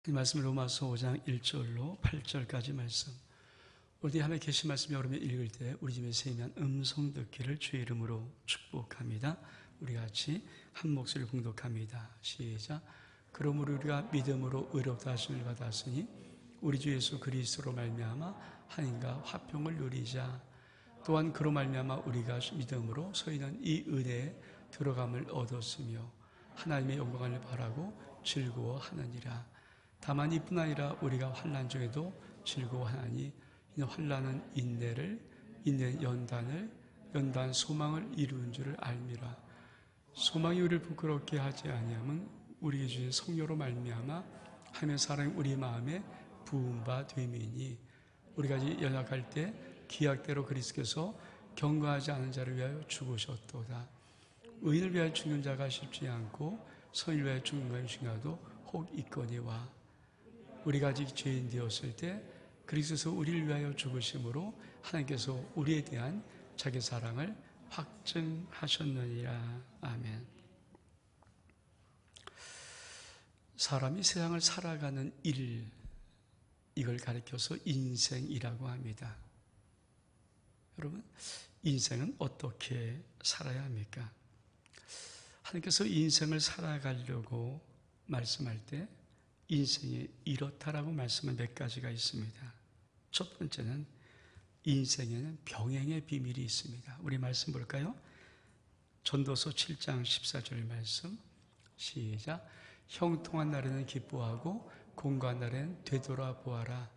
이 말씀은 로마서 5장 1절로 8절까지 말씀. 우리 함께 계신 말씀 여러분이 읽을 때 우리 집에 세면 음성 듣기를 주의 이름으로 축복합니다. 우리 같이 한 목소리를 봉독합니다. 시작. 그러므로 우리가 믿음으로 의롭다 하심을 받았으니 우리 주 예수 그리스도로 말미암아 하나님과 화평을 누리자. 또한 그로 말미암아 우리가 믿음으로 서있는 이 은혜에 들어감을 얻었으며 하나님의 영광을 바라고 즐거워하느니라. 다만 이뿐 아니라 우리가 환난 중에도 즐거워하나니 이는 환난은 인내를, 인내는 연단을, 연단 소망을 이루는 줄을 알미라. 소망이 우리를 부끄럽게 하지 아니함은 우리에게 주신 성령으로 말미암아 하나님의 사랑이 우리 마음에 부은 바 됨이니 우리가 연약할 때 기약대로 그리스도께서 경건하지 않은 자를 위하여 죽으셨도다. 의인을 위하여 죽는 자가 쉽지 않고 선을 위하여 죽는 것이 중요하도 혹 있거니와. 우리가 아직 죄인 되었을 때 그리스도께서 우리를 위하여 죽으심으로 하나님께서 우리에 대한 자기 사랑을 확증하셨느니라. 아멘. 사람이 세상을 살아가는 일, 이걸 가리켜서 인생이라고 합니다. 여러분, 인생은 어떻게 살아야 합니까? 하나님께서 인생을 살아가려고 말씀할 때 인생이 이렇다라고 말씀한 몇 가지가 있습니다. 첫 번째는 인생에는 병행의 비밀이 있습니다. 우리 말씀 볼까요? 전도서 7장 14절 말씀 시작. 형통한 날에는 기뻐하고 공고한 날에는 되돌아보아라.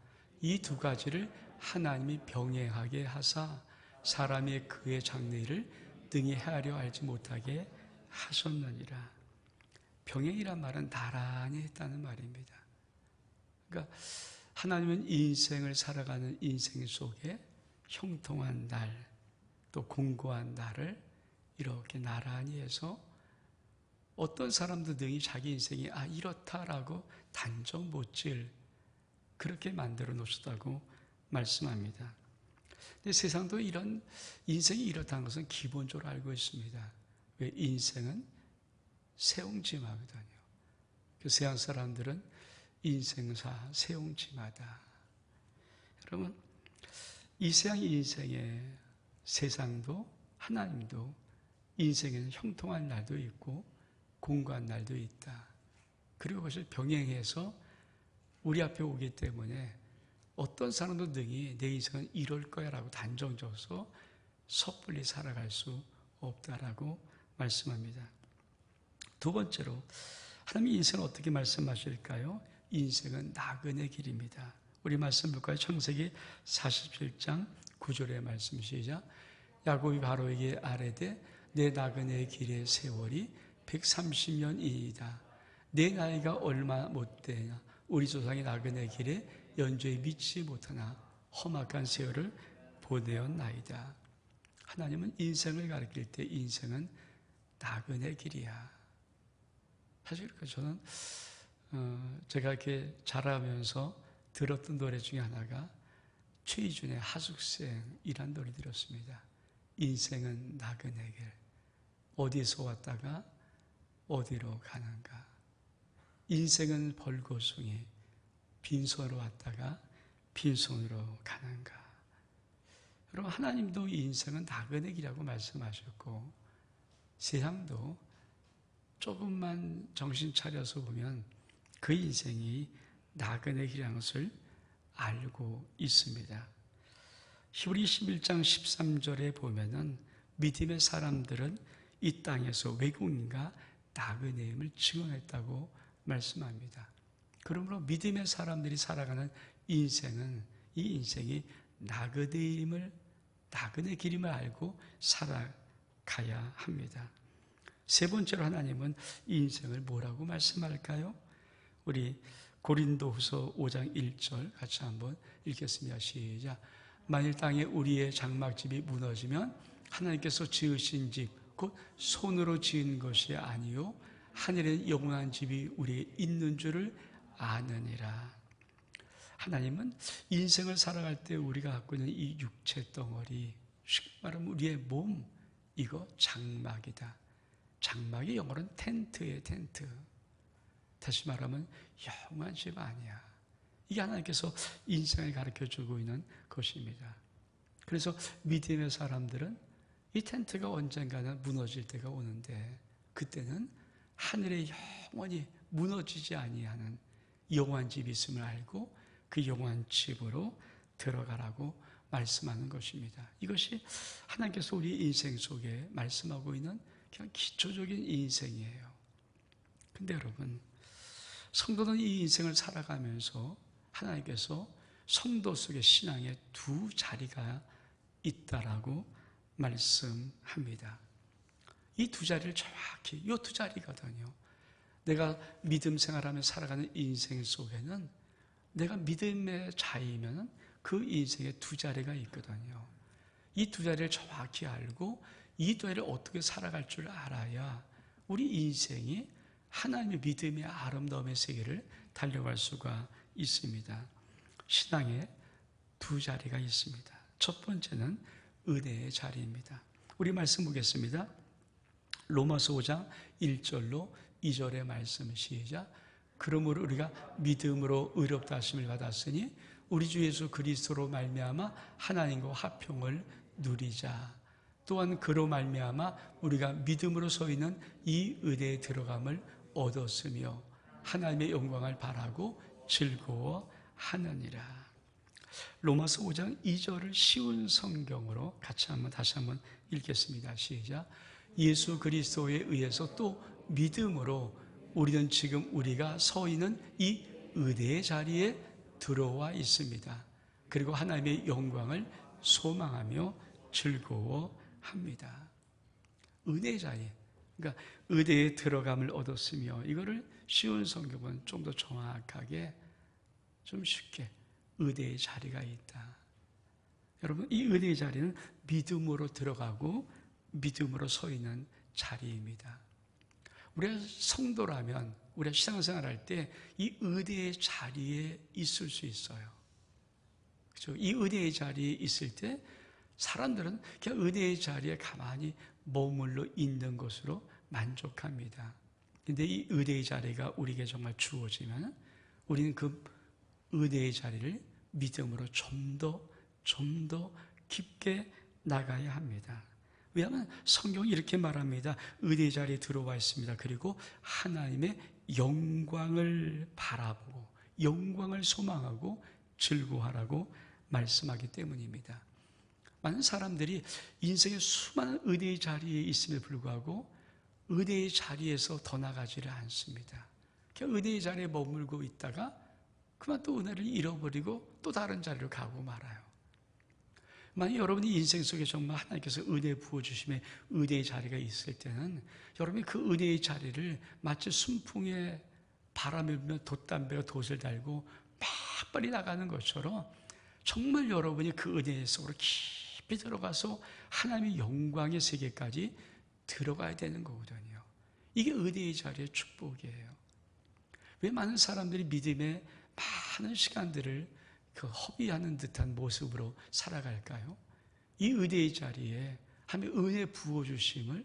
이 두 가지를 하나님이 병행하게 하사 사람이 그의 장래일을 등이 헤아려 알지 못하게 하셨느니라. 병행이란 말은 나란히 했다는 말입니다. 그러니까 하나님은 인생을 살아가는 인생 속에 형통한 날, 또 공고한 날을 이렇게 나란히 해서 어떤 사람도 능히 자기 인생이 이렇다라고 단정 못질 그렇게 만들어 놓으셨다고 말씀합니다. 근데 세상도 이런 인생이 이렇다는 것은 기본적으로 알고 있습니다. 왜? 인생은 세옹지마거든요. 그 세상 사람들은 인생사 세옹지마다. 여러분, 이 세상 인생에 세상도 하나님도 인생에는 형통한 날도 있고 공고한 날도 있다. 그리고 그것을 병행해서 우리 앞에 오기 때문에 어떤 사람도 능히 내 인생은 이럴 거야 라고 단정져서 섣불리 살아갈 수 없다라고 말씀합니다. 두 번째로 하나님이 인생을 어떻게 말씀하실까요? 인생은 나그네 길입니다. 우리 말씀 볼까요? 창세기 47장 9절의 말씀 시작. 야곱이 바로에게 아뢰되 내 나그네 길의 세월이 130년이니이다. 내 나이가 얼마 못되냐. 우리 조상의 나그네 길에 연조에 미치지 못하나 험악한 세월을 보내었나이다. 하나님은 인생을 가리킬 때 인생은 나그네 길이야. 사실 저는 제가 이렇게 자라면서 들었던 노래 중에 하나가 최희준의 하숙생이란 노래 들었습니다. 인생은 나그네 길. 어디서 왔다가 어디로 가는가. 인생은 벌거숭이. 빈손으로 왔다가 빈손으로 가는가. 여러분, 하나님도 인생은 나그네 길이라고 말씀하셨고 세상도 조금만 정신 차려서 보면 그 인생이 나그네 길이라는 것을 알고 있습니다. 히브리 11장 13절에 보면은 믿음의 사람들은 이 땅에서 외국인과 나그네임을 증언했다고 말씀합니다. 그러므로 믿음의 사람들이 살아가는 인생은 이 인생이 나그네 길임을 알고 살아가야 합니다. 세 번째로 하나님은 이 인생을 뭐라고 말씀할까요? 우리 고린도후서 5장 1절 같이 한번 읽겠습니다. 시작. 만일 땅에 우리의 장막집이 무너지면 하나님께서 지으신 집, 곧 손으로 지은 것이 아니요 하늘에 영원한 집이 우리에 있는 줄을 아느니라. 하나님은 인생을 살아갈 때 우리가 갖고 있는 이 육체 덩어리, 쉽게 말하면 우리의 몸, 이거 장막이다. 장막이 영어로는 텐트예요, 텐트. 다시 말하면 영원한 집 아니야. 이게 하나님께서 인생을 가르쳐주고 있는 것입니다. 그래서 믿음의 사람들은 이 텐트가 언젠가는 무너질 때가 오는데 그때는 하늘에 영원히 무너지지 아니하는 영원한 집이 있음을 알고 그 영원한 집으로 들어가라고 말씀하는 것입니다. 이것이 하나님께서 우리 인생 속에 말씀하고 있는 그냥 기초적인 인생이에요. 근데 여러분, 성도는 이 인생을 살아가면서 하나님께서 성도 속의 신앙에 두 자리가 있다라고 말씀합니다. 이 두 자리를 정확히, 이 두 자리거든요. 내가 믿음 생활하며 살아가는 인생 속에는 내가 믿음의 자이면 그 인생에 두 자리가 있거든요. 이 두 자리를 정확히 알고 이 두 자리를 어떻게 살아갈 줄 알아야 우리 인생이 하나님의 믿음의 아름다움의 세계를 달려갈 수가 있습니다. 신앙에 두 자리가 있습니다. 첫 번째는 은혜의 자리입니다. 우리 말씀 보겠습니다. 로마서 5장 1절로 2절의 말씀 시작. 그러므로 우리가 믿음으로 의롭다 하심을 받았으니 우리 주 예수 그리스도로 말미암아 하나님과 화평을 누리자. 또한 그로 말미암아 우리가 믿음으로 서 있는 이 은혜에 들어감을 얻었으며 하나님의 영광을 바라고 즐거워하느니라. 로마서 5장 2절을 쉬운 성경으로 다시 한번 읽겠습니다. 시작. 예수 그리스도에 의해서 또 믿음으로 우리는 지금 우리가 서 있는 이 은혜의 자리에 들어와 있습니다. 그리고 하나님의 영광을 소망하며 즐거워합니다. 은혜의 자리, 그러니까 은혜에 들어감을 얻었으며, 이거를 쉬운 성경은 좀 더 정확하게, 좀 쉽게 은혜의 자리가 있다. 여러분, 이 은혜의 자리는 믿음으로 들어가고 믿음으로 서 있는 자리입니다. 우리가 성도라면 우리가 신앙생활할 때 이 은혜의 자리에 있을 수 있어요. 그렇죠? 이 은혜의 자리에 있을 때 사람들은 그냥 은혜의 자리에 가만히 머물러 있는 것으로 만족합니다. 그런데 이 은혜의 자리가 우리에게 정말 주어지면 우리는 그 은혜의 자리를 믿음으로 좀 더 깊게 나가야 합니다. 왜냐하면 성경이 이렇게 말합니다. 은혜의 자리에 들어와 있습니다. 그리고 하나님의 영광을 바라보고 영광을 소망하고 즐거워하라고 말씀하기 때문입니다. 많은 사람들이 인생의 수많은 은혜의 자리에 있음에도 불구하고 은혜의 자리에서 더 나가지를 않습니다. 그냥 은혜의 자리에 머물고 있다가 그만 또 은혜를 잃어버리고 또 다른 자리로 가고 말아요. 만약 여러분이 인생 속에 정말 하나님께서 은혜 부어주심에 은혜의 자리가 있을 때는 여러분이 그 은혜의 자리를 마치 순풍에 바람을 불면 돛담배가 돛을 달고 막 빨리 나가는 것처럼 정말 여러분이 그 은혜 속으로 깊이 들어가서 하나님의 영광의 세계까지 들어가야 되는 거거든요. 이게 은혜의 자리의 축복이에요. 왜 많은 사람들이 믿음의 많은 시간들을 허비하는 듯한 모습으로 살아갈까요? 이 은혜의 자리에 하나님의 은혜 부어주심을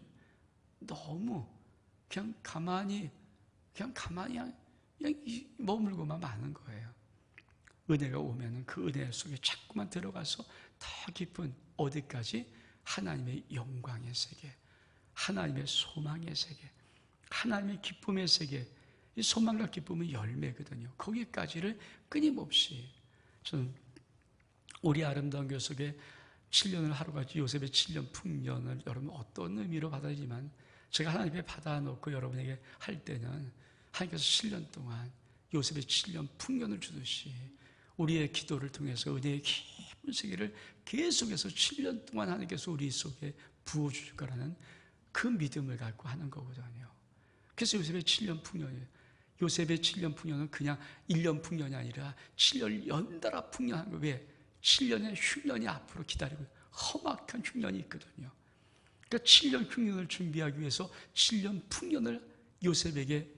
너무 그냥 가만히 머물고만 마는 거예요. 은혜가 오면은 그 은혜 속에 자꾸만 들어가서 더 깊은 어디까지? 하나님의 영광의 세계, 하나님의 소망의 세계, 하나님의 기쁨의 세계. 이 소망과 기쁨은 열매거든요. 거기까지를 끊임없이. 저는 우리 아름다운 교회 속에 7년을 하루같이 요셉의 7년 풍년을 여러분 어떤 의미로 받아지만 제가 하나님 앞에 받아놓고 여러분에게 할 때는 하나님께서 7년 동안 요셉의 7년 풍년을 주듯이 우리의 기도를 통해서 은혜의 깊은 세계를 계속해서 7년 동안 하나님께서 우리 속에 부어주실 거라는 그 믿음을 갖고 하는 거거든요. 그래서 요셉의 7년 풍년이에요. 요셉의 7년 풍년은 그냥 1년 풍년이 아니라 7년 연달아 풍년한 거예요. 왜? 7년의 흉년이 앞으로 기다리고 험악한 흉년이 있거든요. 그러니까 7년 흉년을 준비하기 위해서 7년 풍년을 요셉에게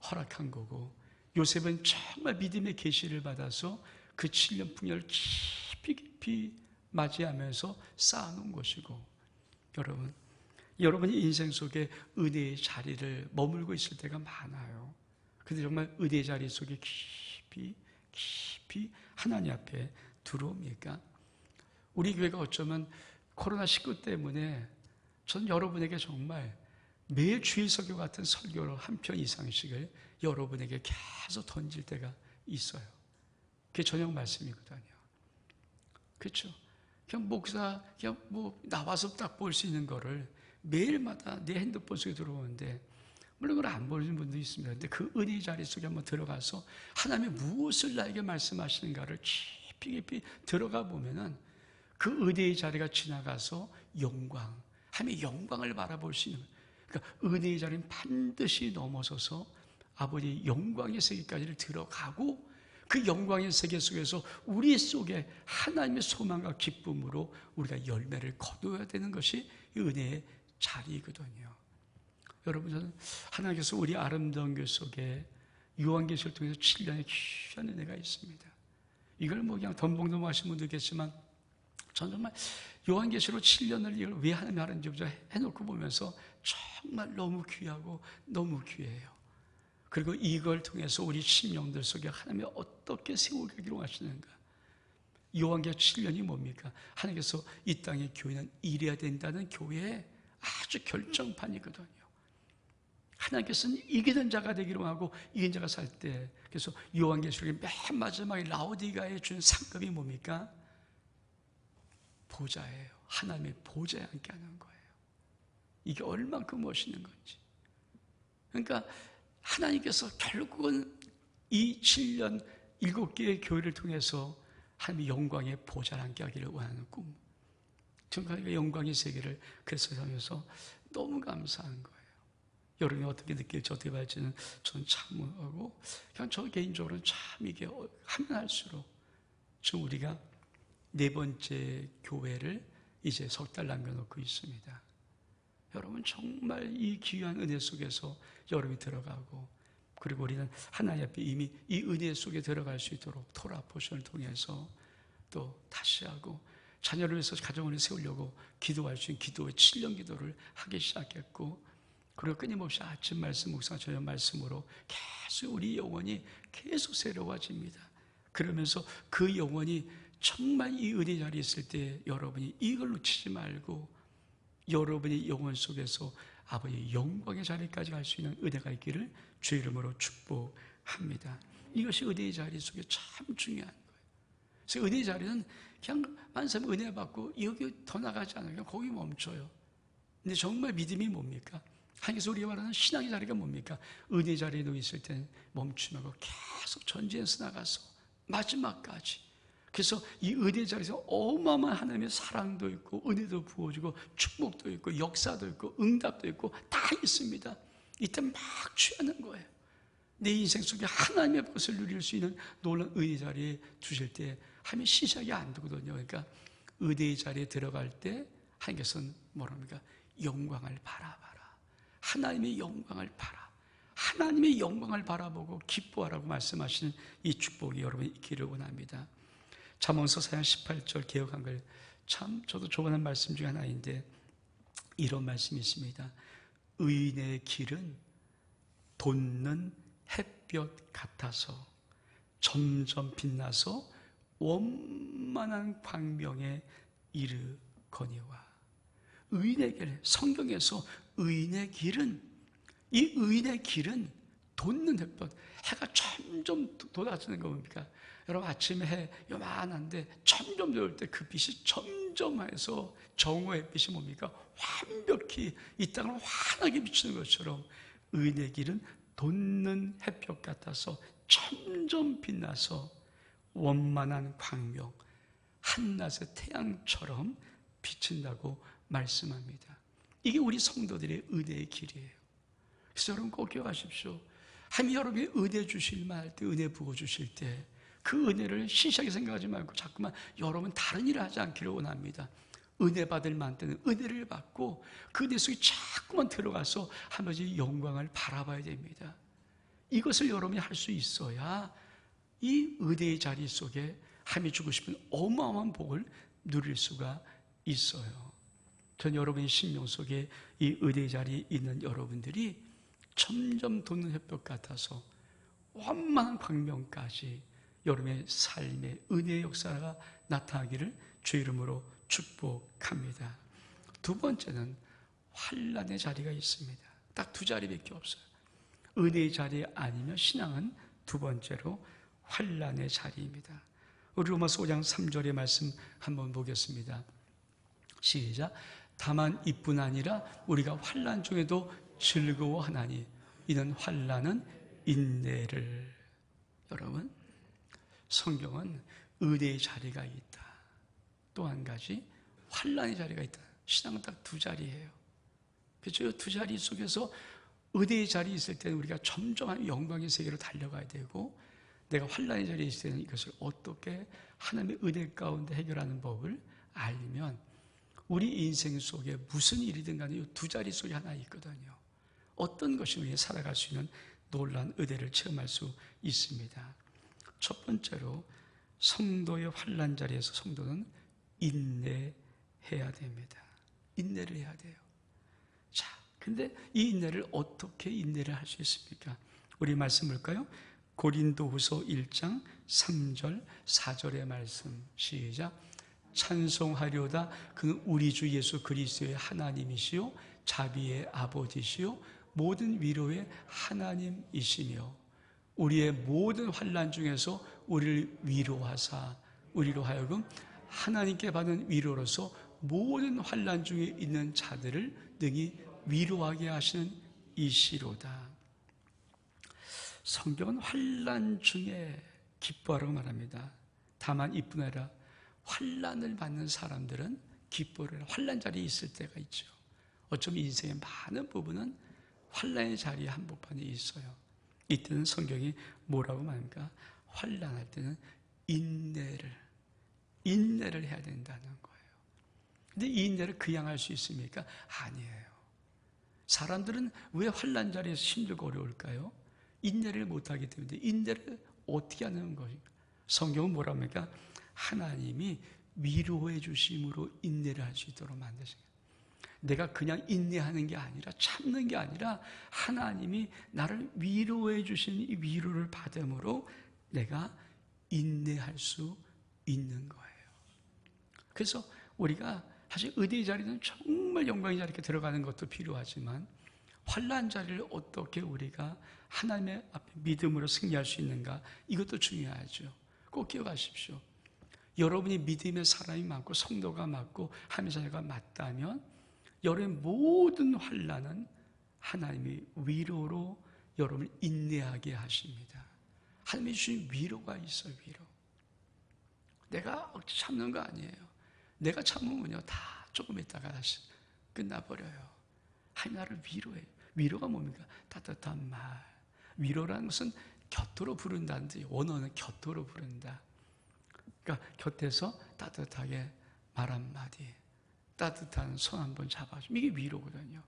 허락한 거고, 요셉은 정말 믿음의 계시를 받아서 그 7년 풍년을 깊이 맞이하면서 쌓아놓은 것이고, 여러분이 인생 속에 은혜의 자리를 머물고 있을 때가 많아요. 근데 정말 은혜의 자리 속에 깊이 하나님 앞에 들어옵니까? 우리 교회가 어쩌면 코로나19 때문에 전 여러분에게 정말 매일 주일 설교 같은 설교를 한 편 이상씩을 여러분에게 계속 던질 때가 있어요. 그게 저녁 말씀이거든요. 그렇죠? 그냥 목사 그냥 뭐 나와서 딱 볼 수 있는 거를 매일마다 내 핸드폰 속에 들어오는데, 물론 그걸 안 보는 분도 있습니다. 근데 그 은혜의 자리 속에 한번 들어가서 하나님이 무엇을 나에게 말씀하시는가를 깊이 들어가 보면은 그 은혜의 자리가 지나가서 영광, 하나님의 영광을 바라볼 수 있는, 그러니까 은혜의 자리는 반드시 넘어서서 아버지의 영광의 세계까지를 들어가고, 그 영광의 세계 속에서 우리 속에 하나님의 소망과 기쁨으로 우리가 열매를 거둬야 되는 것이 은혜의 자리이거든요. 여러분, 저는 하나님께서 우리 아름다운 교회 속에 요한계시를 통해서 7년의 귀한 은혜가 있습니다. 이걸 뭐 그냥 덤벙덤벙 하신 분도 있겠지만, 저는 정말 요한계시로 7년을 이걸 왜 하나님이 하는지 해놓고 보면서 정말 너무 귀하고 너무 귀해요. 그리고 이걸 통해서 우리 심령들 속에 하나님이 어떻게 세우기로 하시는가. 요한계시 7년이 뭡니까? 하나님께서 이 땅의 교회는 이래야 된다는 교회의 아주 결정판이거든요. 하나님께서는 이기는 자가 되기로 하고 이긴 자가 살 때, 그래서 요한계시록의 맨 마지막에 라오디가에 준 상급이 뭡니까? 보좌예요. 하나님의 보좌에 함께 하는 거예요. 이게 얼만큼 멋있는 건지. 그러니까 하나님께서 결국은 이 7년 7개의 교회를 통해서 하나님의 영광의 보좌를 함께 하기를 원하는 꿈, 정말 영광의 세계를 그래서 하면서 너무 감사한 거예요. 여러분이 어떻게 느낄지 어떻게 할지는 저는 참하고, 그냥 저 개인적으로는 참 이게 하면 할수록 지금 우리가 4번째 교회를 이제 석 달 남겨놓고 있습니다. 여러분 정말 이 귀한 은혜 속에서 여러분이 들어가고, 그리고 우리는 하나님 앞에 이미 이 은혜 속에 들어갈 수 있도록 토라 포션을 통해서 또 다시 하고, 자녀를 위해서 가정을 세우려고 기도할 수 있는 기도의 7년 기도를 하기 시작했고, 그리고 끊임없이 아침 말씀, 묵상, 저녁 말씀으로 계속 우리 영혼이 계속 새로워집니다. 그러면서 그 영혼이 정말 이 은혜 자리에 있을 때 여러분이 이걸 놓치지 말고 여러분의 영혼 속에서 아버지의 영광의 자리까지 갈 수 있는 은혜가 있기를 주의 이름으로 축복합니다. 이것이 은혜의 자리 속에 참 중요한 거예요. 그래서 은혜의 자리는 그냥 만사람 은혜 받고 여기 더 나가지 않아요. 그냥 거기 멈춰요. 근데 정말 믿음이 뭡니까? 하나님께서 우리가 말하는 신앙의 자리가 뭡니까? 은혜의 자리에 놓여 있을 때는 멈추고 계속 전진해서 나가서 마지막까지. 그래서 이 은혜의 자리에서 어마어마한 하나님의 사랑도 있고 은혜도 부어주고 축복도 있고 역사도 있고 응답도 있고 다 있습니다. 이때 막 취하는 거예요. 내 인생 속에 하나님의 것을 누릴 수 있는 놀라운 은혜의 자리에 두실 때 하나님의 시작이 안 되거든요. 그러니까 은혜의 자리에 들어갈 때 하나님께서는 뭐랍니까? 영광을 바라봐라. 하나님의 영광을 바라. 하나님의 영광을 바라보고 기뻐하라고 말씀하시는 이 축복이 여러분이 있기를 원합니다. 잠언서 4장 18절 개역 한글, 참 저도 좋아하는 말씀 중에 하나인데 이런 말씀이 있습니다. 의인의 길은 돋는 햇볕 같아서 점점 빛나서 원만한 광명에 이르거니와. 의인의 길, 성경에서 의인의 길은, 이 의인의 길은 돋는 햇볕, 해가 점점 돋아지는 거 뭡니까? 여러분 아침에 해 요만한데 점점 들어올 때 그 빛이 점점해서 정오의 빛이 뭡니까? 완벽히 이 땅을 환하게 비추는 것처럼 의인의 길은 돋는 햇볕 같아서 점점 빛나서 원만한 광명, 한낮의 태양처럼 비친다고 말씀합니다. 이게 우리 성도들의 은혜의 길이에요. 그래서 여러분 꼭 기억하십시오. 하나님이 여러분이 은혜 주실 말 때, 은혜 부어주실 때 그 은혜를 시시하게 생각하지 말고 자꾸만 여러분 다른 일을 하지 않기를 원합니다. 은혜 받을 만 때는 은혜를 받고 그 은혜 속에 자꾸만 들어가서 하나님의 영광을 바라봐야 됩니다. 이것을 여러분이 할 수 있어야 이 은혜의 자리 속에 하나님이 주고 싶은 어마어마한 복을 누릴 수가 있어요. 전 여러분의 심령 속에 이 은혜의 자리에 있는 여러분들이 점점 돋는 햇볕 같아서 완만한 광명까지 여러분의 삶에 은혜의 역사가 나타나기를 주 이름으로 축복합니다. 두 번째는 환난의 자리가 있습니다. 딱 두 자리밖에 없어요. 은혜의 자리 아니면 신앙은 두 번째로 환난의 자리입니다. 우리 로마서 5장 3절의 말씀 한번 보겠습니다. 시작. 다만 이뿐 아니라 우리가 환난 중에도 즐거워하나니 이는 환난은 인내를. 여러분, 성경은 은혜의 자리가 있다, 또 한 가지 환난의 자리가 있다. 신앙은 딱 두 자리예요. 그렇죠? 두 자리 속에서 은혜의 자리에 있을 때는 우리가 점점 영광의 세계로 달려가야 되고, 내가 환난의 자리에 있을 때는 이것을 어떻게 하나님의 은혜 가운데 해결하는 법을 알면 우리 인생 속에 무슨 일이든 간에 이 두 자리 속에 하나 있거든요. 어떤 것이 우리가 살아갈 수 있는 놀라운 은혜를 체험할 수 있습니다. 첫 번째로 성도의 환난 자리에서 성도는 인내해야 됩니다. 인내를 해야 돼요. 자, 근데 이 인내를 어떻게 인내를 할 수 있습니까? 우리 말씀 볼까요? 고린도후서 1장 3절 4절의 말씀 시작. 찬송하려다 그는 우리 주 예수 그리스도의 하나님이시요 자비의 아버지시요 모든 위로의 하나님이시며 우리의 모든 환난 중에서 우리를 위로하사 우리로 하여금 하나님께 받은 위로로서 모든 환난 중에 있는 자들을 능히 위로하게 하시는 이시로다. 성경은 환난 중에 기뻐하라고 말합니다. 다만 이뿐 아니라 환난을 받는 사람들은 기뻐를, 환난 자리에 있을 때가 있죠. 어쩌면 인생의 많은 부분은 환난의 자리에 한복판에 있어요. 이때는 성경이 뭐라고 말합니까? 환난할 때는 인내를 해야 된다는 거예요. 근데 이 인내를 그냥 할 수 있습니까? 아니에요. 사람들은 왜 환난 자리에서 힘들고 어려울까요? 인내를 못하기 때문에. 인내를 어떻게 하는 것인가? 성경은 뭐라 합니까? 하나님이 위로해 주심으로 인내를 할 수 있도록 만드신 거예요. 내가 그냥 인내하는 게 아니라, 참는 게 아니라 하나님이 나를 위로해 주신 이 위로를 받음으로 내가 인내할 수 있는 거예요. 그래서 우리가 사실 의대의 자리는 정말 영광의 자리에 들어가는 것도 필요하지만 환난 자리를 어떻게 우리가 하나님의 앞에 믿음으로 승리할 수 있는가, 이것도 중요하죠. 꼭 기억하십시오. 여러분이 믿음의 사람이 많고 성도가 많고 하나님의 자녀가 맞다면 여러분의 모든 환난은 하나님이 위로로 여러분을 인내하게 하십니다. 하나님이 주신 위로가 있어요. 위로. 내가 억지 참는 거 아니에요. 내가 참으면요 다 조금 있다가 다시 끝나버려요. 하나님 나를 위로해요. 위로가 뭡니까? 따뜻한 말. 위로라는 것은 곁으로 부른다는 뜻이에요. 원어는 곁으로 부른다. 그러니까 곁에서 따뜻하게 말 한마디, 따뜻한 손 한번 잡아주면 이게 위로거든요.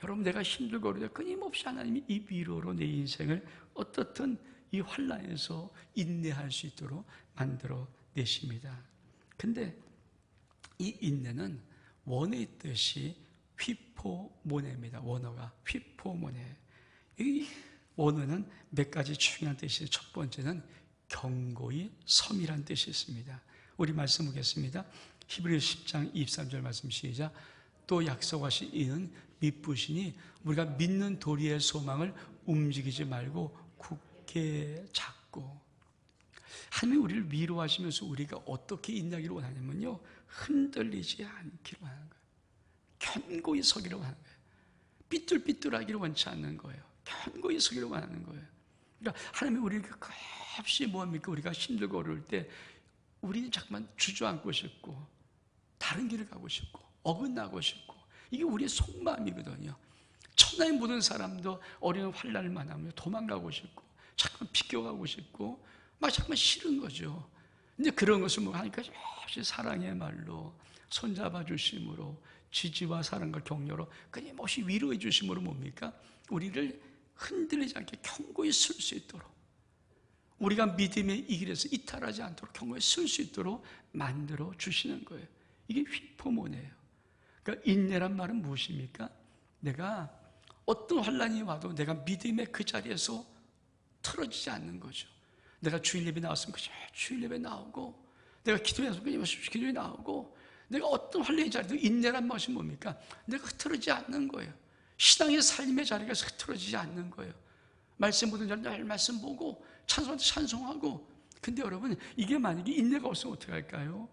여러분, 내가 힘들고 어려울 때 끊임없이 하나님이 이 위로로 내 인생을 어떻든 이 환난에서 인내할 수 있도록 만들어 내십니다. 근데 이 인내는 원어의 뜻이 휘포모네입니다. 원어가 휘포모네. 이 원어는 몇 가지 중요한 뜻이, 첫 번째는 견고히 섬이란 뜻이 있습니다. 우리 말씀 보겠습니다. 히브리서 10장 23절 말씀 시작. 또 약속하신 이는 믿으시니 우리가 믿는 도리의 소망을 움직이지 말고 굳게 잡고. 하나님이 우리를 위로하시면서 우리가 어떻게 인내하기를 원하냐면요, 흔들리지 않기로 하는 거예요. 견고히 서기로 하는 거예요. 삐뚤삐뚤하기를 원치 않는 거예요. 견고히 서기로 원하는 거예요. 그러니까 하나님이 우리를 없이 뭐합니까? 우리가 힘들고 어려울 때 우리는 잠깐만 주저앉고 싶고 다른 길을 가고 싶고 어긋나고 싶고, 이게 우리의 속마음이거든요. 천하의 모든 사람도 어려운 환난을 만나면 도망가고 싶고 잠깐 비껴가고 싶고 막 잠깐 싫은 거죠. 근데 그런 것을 뭐 하니까 역시 사랑의 말로 손잡아 주심으로 지지와 사랑과 격려로 끊임없이 위로해 주심으로 뭡니까? 우리를 흔들리지 않게 견고히 쓸 수 있도록, 우리가 믿음의 이 길에서 이탈하지 않도록 견고히 쓸 수 있도록 만들어 주시는 거예요. 이게 휘포모네예요. 그러니까 인내란 말은 무엇입니까? 내가 어떤 환난이 와도 내가 믿음의 그 자리에서 틀어지지 않는 거죠. 내가 주일 예배 나왔으면 그저 주일 예배 나오고, 내가 기도에 나왔으면 끊임없이 기도에 나오고, 내가 어떤 환례의 자리도 인내란 것이 뭡니까? 내가 흐트러지지 않는 거예요. 신앙의 삶의 자리가 흐트러지지 않는 거예요. 말씀 보던 자리 날 말씀 보고, 찬송할 때 찬송하고. 근데 여러분, 이게 만약에 인내가 없으면 어떻게 할까요?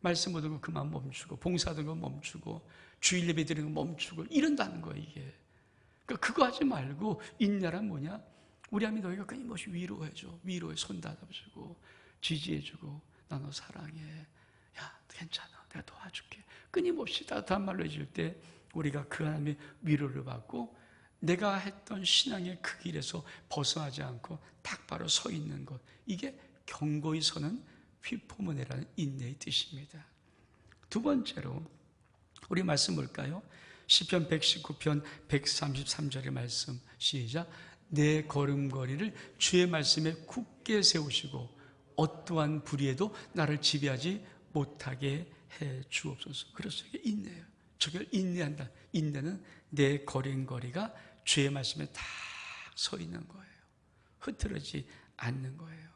말씀 보던 거 그만 멈추고, 봉사하던 거 멈추고, 주일 예배 드리는 거 멈추고, 이런다는 거예요, 이게. 그러니까 그거 하지 말고, 인내란 뭐냐? 우리 아미 너희가 끊임없이 위로해줘. 위로해, 손 닫아주고, 지지해주고, 나 너 사랑해. 야, 괜찮아. 내가 도와줄게. 끊임없이 따뜻한 말로 해줄 때, 우리가 그 하나님의 위로를 받고, 내가 했던 신앙의 그 길에서 벗어나지 않고 딱 바로 서 있는 것. 이게 견고히 서는 휘포문이라는 인내의 뜻입니다. 두 번째로 우리 말씀 볼까요? 시편 119편 133절의 말씀 시작. 내 걸음걸이를 주의 말씀에 굳게 세우시고 어떠한 불의에도 나를 지배하지 못하게 해 주옵소서. 그래서 이게 인내예요. 저걸 인내한다. 인내는 내 걸음걸이가 주의 말씀에 딱 서 있는 거예요. 흐트러지지 않는 거예요.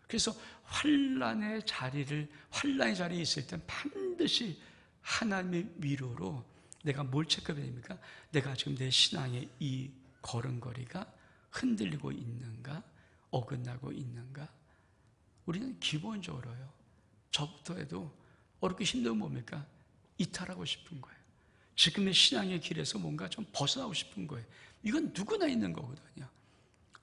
그래서 환난의 자리에 있을 땐 반드시 하나님의 위로로 내가 뭘 체크해야 됩니까? 내가 지금 내 신앙의 이 걸음걸이가 흔들리고 있는가? 어긋나고 있는가? 우리는 기본적으로요. 저부터 해도 어렵게 힘들면 뭡니까? 이탈하고 싶은 거예요. 지금의 신앙의 길에서 뭔가 좀 벗어나고 싶은 거예요. 이건 누구나 있는 거거든요.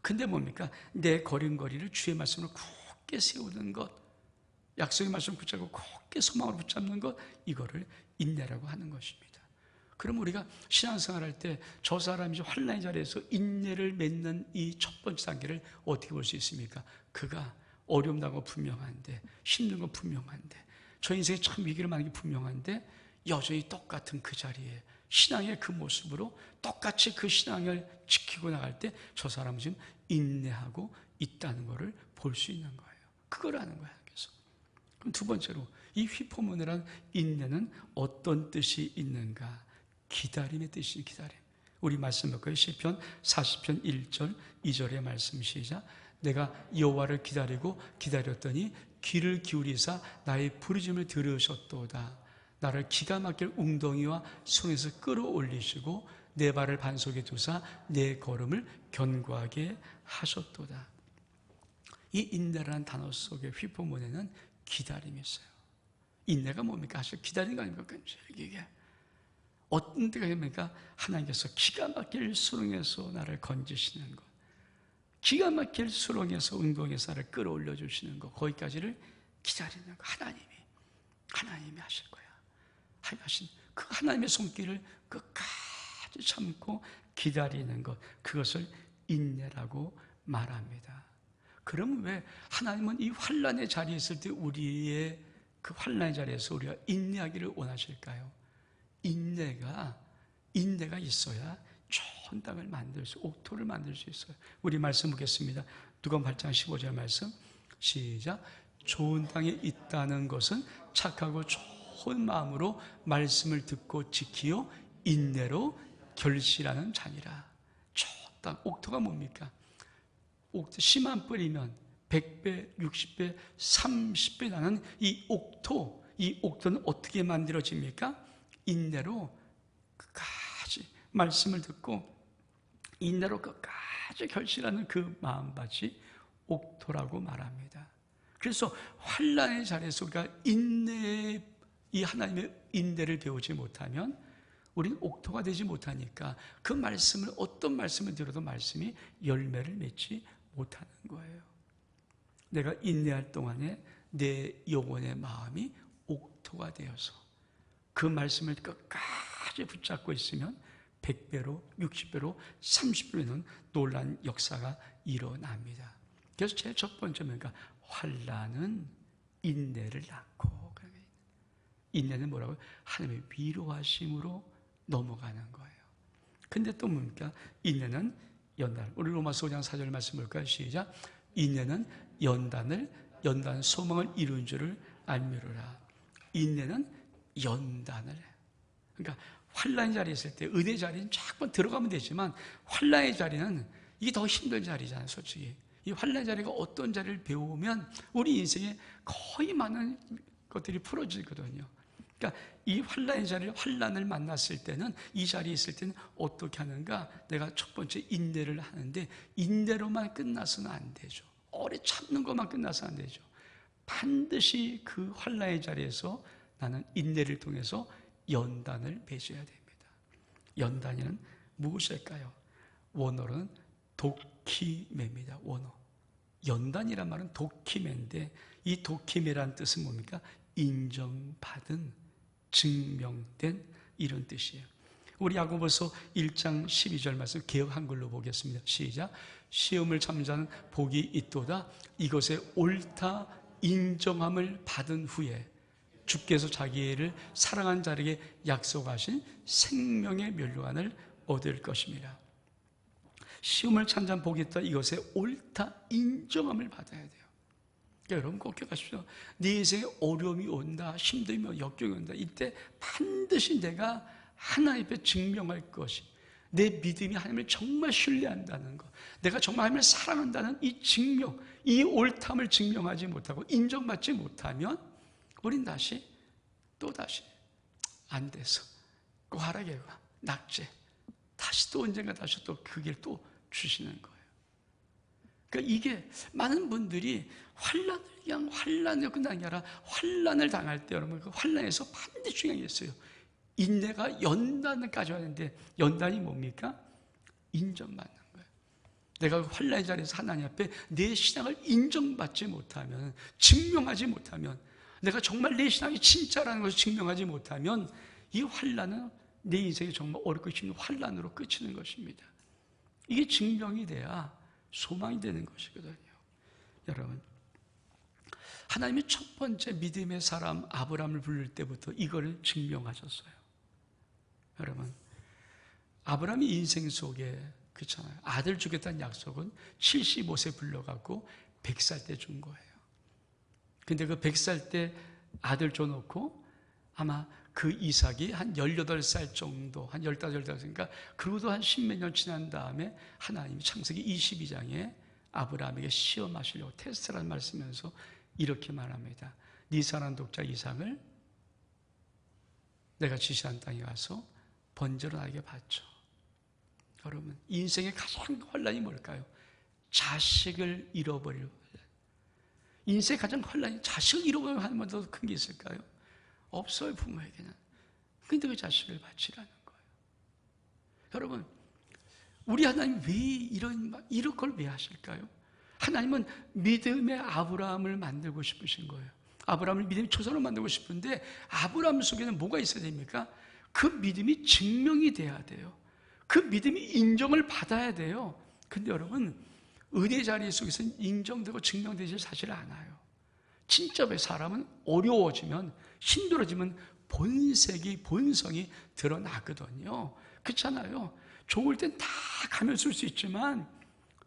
근데 뭡니까? 내 걸음걸이를 주의 말씀으로 굳게 세우는 것, 약속의 말씀을 붙잡고 굳게 소망으로 붙잡는 것, 이거를 인내라고 하는 것입니다. 그럼 우리가 신앙생활 할 때 저 사람이 환난의 자리에서 인내를 맺는 이 첫 번째 단계를 어떻게 볼 수 있습니까? 그가 어려움 당한 거 분명한데, 힘든 건 분명한데, 저 인생에 참 위기를 만난 게 분명한데 여전히 똑같은 그 자리에 신앙의 그 모습으로 똑같이 그 신앙을 지키고 나갈 때 저 사람은 지금 인내하고 있다는 것을 볼 수 있는 거예요. 그걸 하는 거예요. 그래서 그럼 두 번째로 이 휘포문이란 인내는 어떤 뜻이 있는가? 기다림의 뜻이 기다림. 우리 말씀 볼까요? 시편 40편 1절 2절의 말씀 시작. 내가 여호와를 기다리고 기다렸더니 귀를 기울이사 나의 부르짖음을 들으셨도다. 나를 기가 막힐 웅덩이와 손에서 끌어올리시고 내 발을 반석에 두사 내 걸음을 견고하게 하셨도다. 이 인내라는 단어 속에 휘포문에는 기다림이 있어요. 인내가 뭡니까? 사실 기다리는 거 아닙니까? 이게 어떤 때가 됩니까? 하나님께서 기가 막힐 수렁에서 나를 건지시는 것, 기가 막힐 수렁에서 웅덩이에서 나를 끌어올려 주시는 것, 거기까지를 기다리는 것. 하나님이 하실 거야. 하신 그 하나님의 손길을 끝까지 참고 기다리는 것, 그것을 인내라고 말합니다. 그럼 왜 하나님은 이 환난의 자리에 있을 때 우리의 그 환난의 자리에서 우리가 인내하기를 원하실까요? 인내가 있어야 좋은 땅을 만들 수, 옥토를 만들 수 있어요. 우리 말씀 보겠습니다. 누가복음 8장 15절 말씀 시작. 좋은 땅에 있다는 것은 착하고 좋은 마음으로 말씀을 듣고 지키어 인내로 결실하는 자니라. 좋은 땅, 옥토가 뭡니까? 옥토 씨만 뿌리면 100배, 60배, 30배 나는 이 옥토는 어떻게 만들어집니까? 인내로 끝까지 말씀을 듣고 인내로 끝까지 결실하는 그 마음밭이 옥토라고 말합니다. 그래서 환난의 자리에서 우리가 이 하나님의 인내를 배우지 못하면 우리는 옥토가 되지 못하니까 그 말씀을, 어떤 말씀을 들어도 말씀이 열매를 맺지 못하는 거예요. 내가 인내할 동안에 내 영혼의 마음이 옥토가 되어서 그 말씀을 끝까지 붙잡고 있으면 100배로, 60배로, 30배로는 놀라운 역사가 일어납니다. 그래서 제일 첫 번째 뭔가 환난은 인내를 낳고, 인내는 뭐라고요? 하나님의 위로하심으로 넘어가는 거예요. 근데 또 뭡니까? 인내는 연단. 우리 로마서 5장 4절 말씀 볼까요? 시작. 인내는 연단 소망을 이룬 줄을 알미로라. 인내는 연단을 해요. 그러니까 환난의 자리에 있을 때 은혜 자리는 자꾸 들어가면 되지만 환난의 자리는 이게 더 힘든 자리잖아요. 솔직히 이 환란의 자리가 어떤 자리를 배우면 우리 인생에 거의 많은 것들이 풀어지거든요. 그러니까 이 환란의 자리를, 환란을 만났을 때는, 이 자리에 있을 때는 어떻게 하는가? 내가 첫 번째 인내를 하는데, 인내로만 끝나서는 안 되죠. 오래 참는 것만 끝나서는 안 되죠. 반드시 그 환란의 자리에서 나는 인내를 통해서 연단을 맺어야 됩니다. 연단이는 무엇일까요? 원어로는 도키매입니다. 원어. 연단이란 말은 도키매인데, 이 도키매라는 뜻은 뭡니까? 인정받은, 증명된, 이런 뜻이에요. 우리 야고보서 1장 12절 말씀 개역 한글로 보겠습니다. 시작. 시험을 참는 자는 복이 있도다. 이것에 옳다 인정함을 받은 후에 주께서 자기를 사랑한 자에게 약속하신 생명의 멸류관을 얻을 것입니다. 시험을 참는 자는 복이 있다. 이것에 옳다 인정함을 받아야 돼요. 여러분 꼭 기억하십시오. 네 인생에 어려움이 온다, 힘들면 역경이 온다. 이때 반드시 내가 하나님 앞에 증명할 것이, 내 믿음이 하나님을 정말 신뢰한다는 것, 내가 정말 하나님을 사랑한다는 이 증명, 이 옳담을 증명하지 못하고 인정받지 못하면 우린 또다시 안 돼서 하락과 낙제, 다시 또 언젠가 다시 또 그 길 또 주시는 거예요. 그러니까 이게 많은 분들이 환란을 그냥 환란으로 끝나는 게 아니라 환란을 당할 때 여러분 그 환란에서 반드시 중요한 게 있어요. 인내가 연단까지 왔는데, 연단이 뭡니까? 인정받는 거예요. 내가 환란의 자리에서 하나님 앞에 내 신앙을 인정받지 못하면, 증명하지 못하면, 내가 정말 내 신앙이 진짜라는 것을 증명하지 못하면 이 환란은 내 인생이 정말 어렵고 힘든 환란으로 그치는 것입니다. 이게 증명이 돼야 소망이 되는 것이거든요. 여러분, 하나님이 첫 번째 믿음의 사람 아브라함을 부를 때부터 이거를 증명하셨어요. 여러분, 아브라함이 인생 속에, 그렇잖아요, 아들 주겠다는 약속은 75세 불러갖고 100살 때 준 거예요. 근데 그 100살 때 아들 줘놓고 아마 그 이삭이 한 18살 정도, 한 15, 18살인가, 그러고도 한 10몇 년 지난 다음에 하나님이 창세기 22장에 아브라함에게 시험하시려고 테스트라는 말씀하면서 이렇게 말합니다. 네 사랑하는 독자 이삭을 내가 지시한 땅에 가서 번제로 나에게 바쳐. 여러분, 인생의 가장 환란이 뭘까요? 자식을 잃어버리고, 인생의 가장 환란이 자식을 잃어버리고 하는 것보다 더 큰 게 있을까요? 없어요, 부모에게는. 근데 그 자식을 바치라는 거예요. 여러분, 우리 하나님 왜 이런 걸 왜 하실까요? 하나님은 믿음의 아브라함을 만들고 싶으신 거예요. 아브라함을 믿음의 초선으로 만들고 싶은데, 아브라함 속에는 뭐가 있어야 됩니까? 그 믿음이 증명이 돼야 돼요. 그 믿음이 인정을 받아야 돼요. 근데 여러분, 은혜 자리 속에서는 인정되고 증명되지 사실 않아요. 진짜 왜 사람은 어려워지면, 힘들어지면 본성이 드러나거든요. 그렇잖아요. 좋을 땐 다 가면 쓸 수 있지만,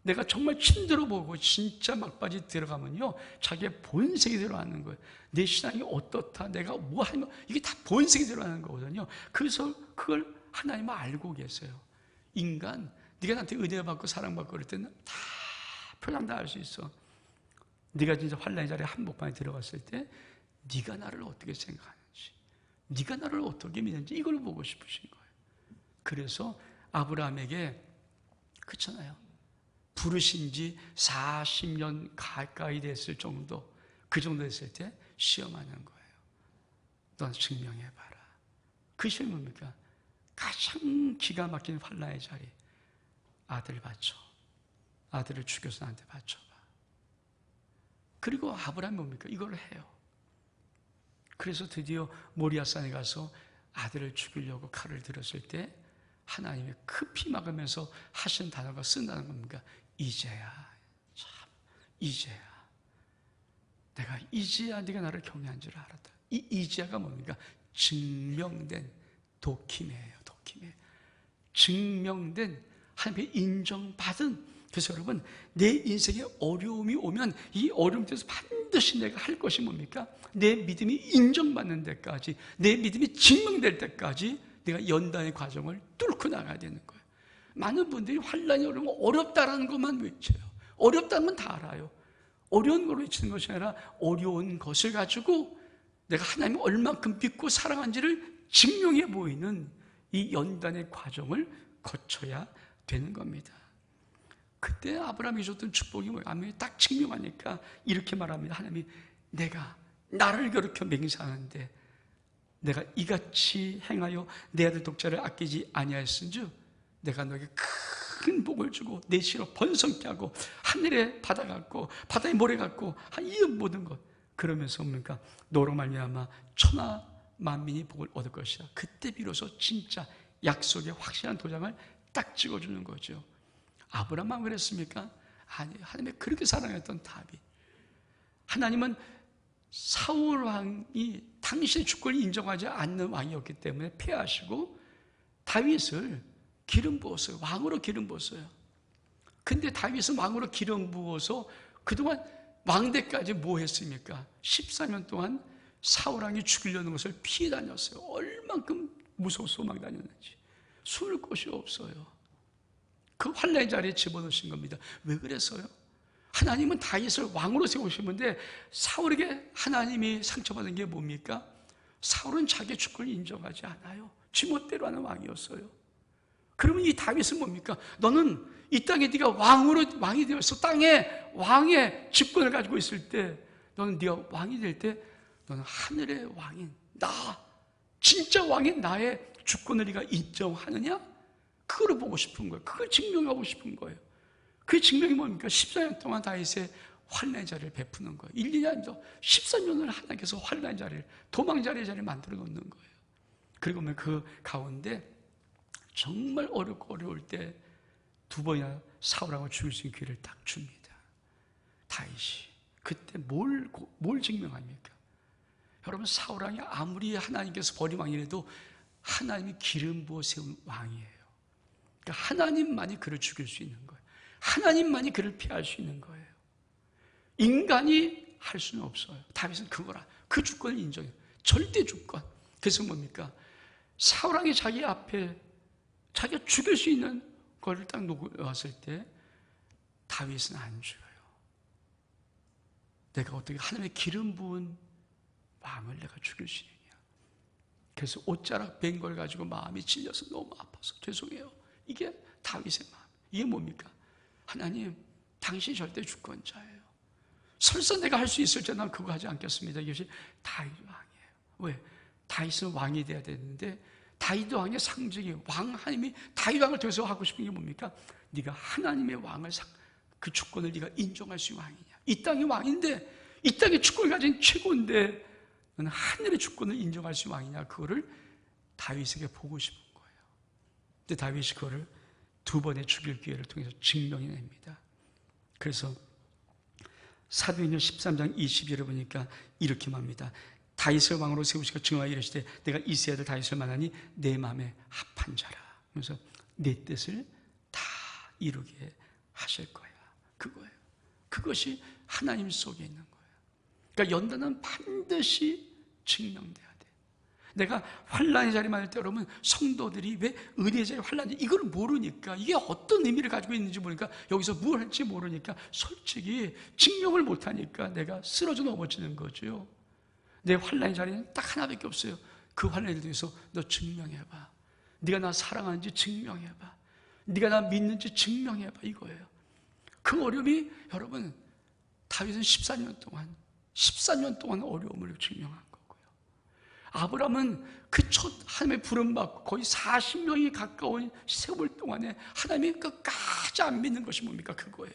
내가 정말 힘들어 보고 진짜 막바지 들어가면요, 자기의 본색이 드러나는 거예요. 내 신앙이 어떻다, 내가 뭐 하는 거, 이게 다 본색이 드러나는 거거든요. 그래서 그걸 하나님은 알고 계세요. 인간, 네가 나한테 은혜 받고 사랑받고 그럴 때는 다 표정 다 할 수 있어. 네가 진짜 환란의 자리에 한복판에 들어갔을 때 네가 나를 어떻게 생각하는지, 네가 나를 어떻게 믿는지 이걸 보고 싶으신 거예요. 그래서 아브라함에게, 그렇잖아요, 부르신 지 40년 가까이 됐을 정도, 그 정도 됐을 때 시험하는 거예요. 넌 증명해봐라. 그 시험이 뭡니까? 가장 기가 막힌 환란의 자리. 아들 바쳐. 아들을 죽여서 나한테 바쳐봐. 그리고 아브라함이 뭡니까? 이걸 해요. 그래서 드디어 모리아산에 가서 아들을 죽이려고 칼을 들었을 때 하나님이 급히 막으면서 하신 단어가 쓴다는 겁니까? 이제야, 참, 이제야. 내가 이제야 네가 나를 경외한 줄 알았다. 이 이제야가 뭡니까? 증명된 도키매예요, 도키매. 증명된, 하나님의 인정받은. 그래서 여러분, 내 인생에 어려움이 오면 이 어려움 때에서 반드시 내가 할 것이 뭡니까? 내 믿음이 인정받는 데까지, 내 믿음이 증명될 때까지 내가 연단의 과정을 뚫고 나가야 되는 거예요. 많은 분들이 환란이 어렵다라는 것만 외쳐요. 어렵다는 건 다 알아요. 어려운 걸로 외치는 것이 아니라 어려운 것을 가지고 내가 하나님을 얼만큼 믿고 사랑한지를 증명해 보이는 이 연단의 과정을 거쳐야 되는 겁니다. 그때 아브라함이 줬던 축복이 뭐예요? 하나님이 딱 증명하니까 이렇게 말합니다. 하나님이 내가 나를 괴롭혀 맹세하는데 내가 이같이 행하여 내 아들 독자를 아끼지 아니하였은즉 내가 너에게 큰 복을 주고 내 시로 번성케 하고 하늘에 바다 같고 바다에 모래 같고 이 모든 것 그러면서 뭡니까? 너로 말미암아 천하 만민이 복을 얻을 것이다. 그때 비로소 진짜 약속의 확실한 도장을 딱 찍어주는 거죠. 아브라함만 그랬습니까? 아니, 하나님의 그렇게 사랑했던 다윗. 하나님은 사울 왕이 당신의 주권을 인정하지 않는 왕이었기 때문에 폐하시고 다윗을 기름 부었어요. 왕으로 기름 부었어요. 근데 다윗은 왕으로 기름 부어서 그동안 왕대까지 뭐 했습니까? 14년 동안 사울 왕이 죽이려는 것을 피해 다녔어요. 얼만큼 무서워서 도망 다녔는지. 숨을 곳이 없어요. 그 환난의 자리에 집어넣으신 겁니다. 왜 그랬어요? 하나님은 다윗을 왕으로 세우시는데 사울에게 하나님이 상처받은 게 뭡니까? 사울은 자기의 주권을 인정하지 않아요. 지멋대로 하는 왕이었어요. 그러면 이 다윗은 뭡니까? 너는 이 땅에 네가 왕이 되어서 땅에 왕의 집권을 가지고 있을 때 너는 네가 왕이 될 때 너는 하늘의 왕인 나 진짜 왕인 나의 주권을 네가 인정하느냐? 그걸 보고 싶은 거예요. 그걸 증명하고 싶은 거예요. 그 증명이 뭡니까? 14년 동안 다윗의 환난의 자리를 베푸는 거예요. 1, 2년 아니죠. 14년을 하나님께서 환난의 자리를 도망자리의 자리를 만들어 놓는 거예요. 그리고 그 가운데 정말 어렵고 어려울 때 두 번이나 사울왕을 죽일 수 있는 기회를 딱 줍니다. 다윗이 그때 뭘 증명합니까? 여러분 사울왕이 아무리 하나님께서 버린 왕이라도 하나님이 기름 부어 세운 왕이에요. 그러니까 하나님만이 그를 죽일 수 있는 거예요. 하나님만이 그를 피할 수 있는 거예요. 인간이 할 수는 없어요. 다윗은 그거라. 그 주권을 인정해요. 절대 주권. 그래서 뭡니까? 사울왕이 자기 앞에 자기가 죽일 수 있는 거를 딱 놓았을 때 다윗은 안 죽어요. 내가 어떻게 하나님의 기름 부은 왕을 내가 죽일 수 있느냐. 그래서 옷자락 뺀 걸 가지고 마음이 찔려서 너무 아파서 죄송해요. 이게 다윗의 마음. 이게 뭡니까? 하나님, 당신이 절대 주권자예요. 설사 내가 할 수 있을 때 난 그거 하지 않겠습니다. 이것이 다윗 왕이에요. 왜? 다윗은 왕이 돼야 되는데 다윗 왕의 상징이 하나님이 다윗 왕을 통해서 하고 싶은 게 뭡니까? 네가 하나님의 왕을 그 주권을 네가 인정할 수 있는 왕이냐? 이 땅이 왕인데 이 땅의 주권을 가진 최고인데 너는 하늘의 주권을 인정할 수 있는 왕이냐? 그거를 다윗에게 보고 싶은 거예요. 근데 다윗이 그거를 두 번의 죽일 기회를 통해서 증명해냅니다. 그래서 사도행전 13장 20절에 보니까 이렇게 말합니다. 다윗을 왕으로 세우시고 증언하여 이르시되 내가 이새의 아들 다윗을 만나니 내 마음에 합한 자라. 그래서 내 뜻을 다 이루게 하실 거야. 그거예요. 그것이 하나님 속에 있는 거예요. 그러니까 연단은 반드시 증명돼야 돼. 내가 환난의 자리에 만날 때 여러분 성도들이 왜 은혜의 자리에 환난이 이걸 모르니까 이게 어떤 의미를 가지고 있는지 모르니까 여기서 뭘 할지 모르니까 솔직히 증명을 못하니까 내가 쓰러져 넘어지는 거죠. 내 환난의 자리는 딱 하나밖에 없어요. 그 환난을 통해서 너 증명해봐. 네가 나 사랑하는지 증명해봐. 네가 나 믿는지 증명해봐. 이거예요. 그 어려움이 여러분 다윗은 14년 동안 어려움을 증명한 거고요. 아브라함은 그 첫 하나님의 부름받고 거의 40명이 가까운 세월 동안에 하나님이 끝까지 안 믿는 것이 뭡니까? 그거예요.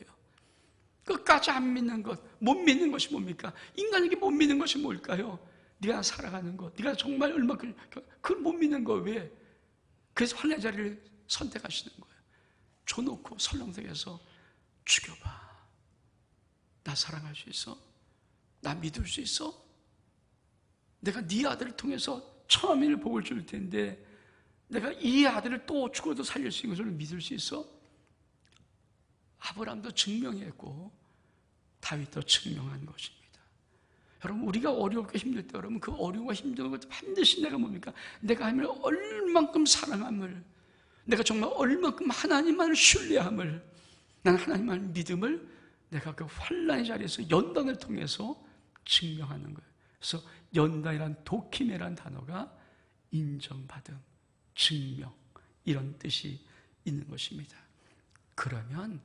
끝까지 안 믿는 것, 못 믿는 것이 뭡니까? 인간에게 못 믿는 것이 뭘까요? 네가 살아가는 것, 네가 정말 얼마큼 그걸 못 믿는 거 왜? 그래서 환난의 자리를 선택하시는 거예요. 줘놓고 설렁탕에서 죽여봐. 나 사랑할 수 있어? 나 믿을 수 있어? 내가 네 아들을 통해서 천하민을 복을 줄 텐데 내가 이 아들을 또 죽어도 살릴 수 있는 것을 믿을 수 있어? 아브라함도 증명했고 다윗도 증명한 것입니다. 여러분 우리가 어렵고 힘들 때 여러분 그 어려움과 힘든 것도 반드시 내가 뭡니까? 내가 하나님을 얼만큼 사랑함을, 내가 정말 얼만큼 하나님만을 신뢰함을, 난 하나님만을 믿음을 내가 그 환난의 자리에서 연단을 통해서 증명하는 거예요. 그래서 연단이란 도킴이란 단어가 인정받음, 증명, 이런 뜻이 있는 것입니다. 그러면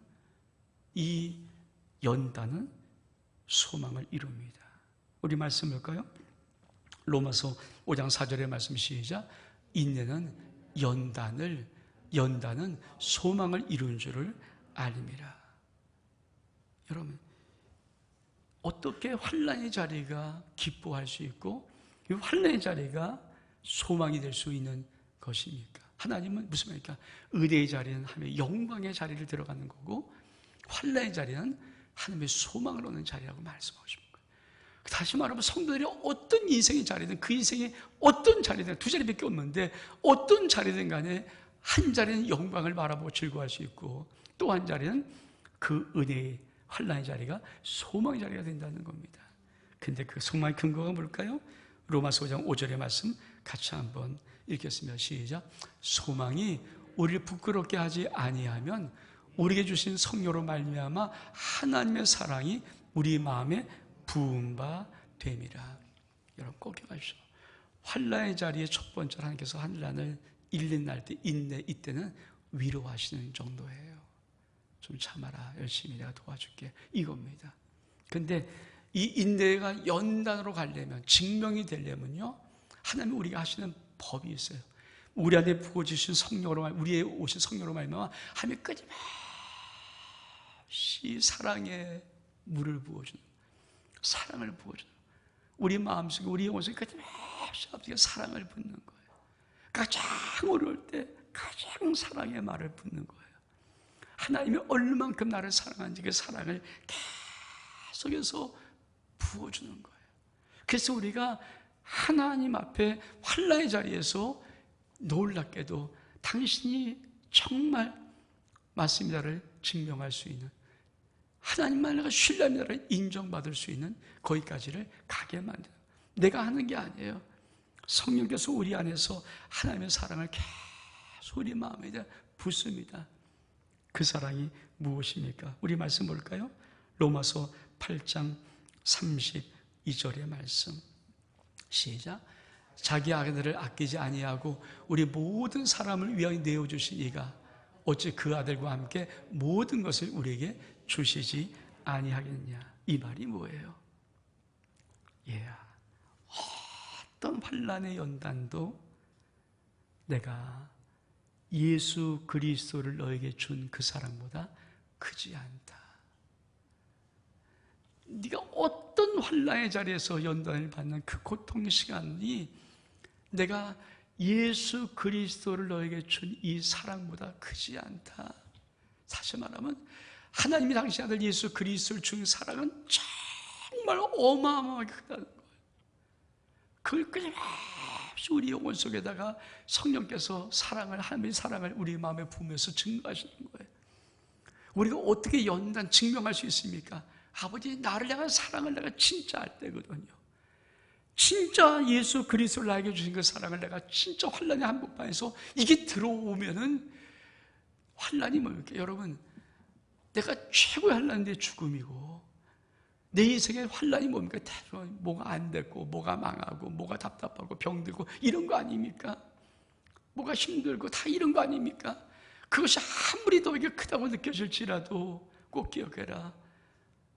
이 연단은 소망을 이룹니다. 우리 말씀 볼까요? 로마서 5장 4절의 말씀 시작. 인내는 연단은 소망을 이루는 줄을 알림이라. 여러분, 어떻게 환난의 자리가 기뻐할 수 있고 이 환난의 자리가 소망이 될 수 있는 것입니까? 하나님은 무슨 말입니까? 의뢰의 자리는 하나님의 영광의 자리를 들어가는 거고 환난의 자리는 하나님의 소망을 얻는 자리라고 말씀하고 싶은 거예요. 다시 말하면 성도들이 어떤 인생의 자리든 그 인생의 어떤 자리든 두 자리밖에 없는데 어떤 자리든 간에 한 자리는 영광을 바라보고 즐거워할 수 있고 또 한 자리는 그 은혜의 환난의 자리가 소망의 자리가 된다는 겁니다. 근데 그 소망의 근거가 뭘까요? 로마서 5장 5절의 말씀 같이 한번 읽겠습니다. 시작. 소망이 우리를 부끄럽게 하지 아니하면 우리에게 주신 성령으로 말미암아 하나님의 사랑이 우리 마음에 부은 바 됨이라. 여러분 꼭 기억하십시오. 환난의 자리에 첫 번째 하나님께서 환난을 일어날 때 인내, 이때는 위로하시는 정도예요. 좀 참아라, 열심히 내가 도와줄게, 이겁니다. 근데 이 인내가 연단으로 가려면, 증명이 되려면요, 하나님이 우리가 하시는 법이 있어요. 우리 안에 부어주신 성령으로, 우리의 오신 성령으로 말미암아 하나님이 끊임없이 사랑의 물을 부어주는, 사랑을 부어주는, 우리 마음속에, 우리 영혼 속에 끊임없이 아버지가 사랑을 붓는 거예요. 가장 어려울 때 가장 사랑의 말을 붓는 거예요. 하나님이 얼마만큼 나를 사랑하는지 그 사랑을 계속해서 부어주는 거예요. 그래서 우리가 하나님 앞에 환난의 자리에서 놀랍게도 당신이 정말 맞습니다를 증명할 수 있는, 하나님만 내가 신뢰합니다를 인정받을 수 있는 거기까지를 가게 만드는, 내가 하는 게 아니에요. 성령께서 우리 안에서 하나님의 사랑을 계속 우리 마음에 붓습니다. 그 사랑이 무엇입니까? 우리 말씀 볼까요? 로마서 8장 32절의 말씀 시작. 자기 아들을 아끼지 아니하고 우리 모든 사람을 위하여 내어주신 이가 어찌 그 아들과 함께 모든 것을 우리에게 주시지 아니하겠느냐. 이 말이 뭐예요? 어떤 환난의 연단도 내가 예수 그리스도를 너에게 준 그 사랑보다 크지 않다. 네가 어떤 환난의 자리에서 연단을 받는 그 고통의 시간이 내가 예수 그리스도를 너에게 준 이 사랑보다 크지 않다. 사실 말하면 하나님이 당신 아들 예수 그리스도를 준 사랑은 정말 어마어마하게 크다는 거예요. 그걸 끊임없이 우리 영혼 속에다가 성령께서 사랑을, 하나님의 사랑을 우리 마음에 부으면서 증거하시는 거예요. 우리가 어떻게 연단 증명할 수 있습니까? 아버지 나를 향한 사랑을 내가 진짜 알 때거든요. 진짜 예수 그리스도를 나에게 주신 그 사랑을 내가 진짜 환난의 한복판에서 이게 들어오면은, 환난이 뭡니까? 여러분, 내가 최고의 환난인데 죽음이고, 내 인생의 환난이 뭡니까? 대부분 뭐가 안 됐고, 뭐가 망하고, 뭐가 답답하고, 병들고 이런 거 아닙니까? 뭐가 힘들고 다 이런 거 아닙니까? 그것이 아무리 너에게 크다고 느껴질지라도 꼭 기억해라.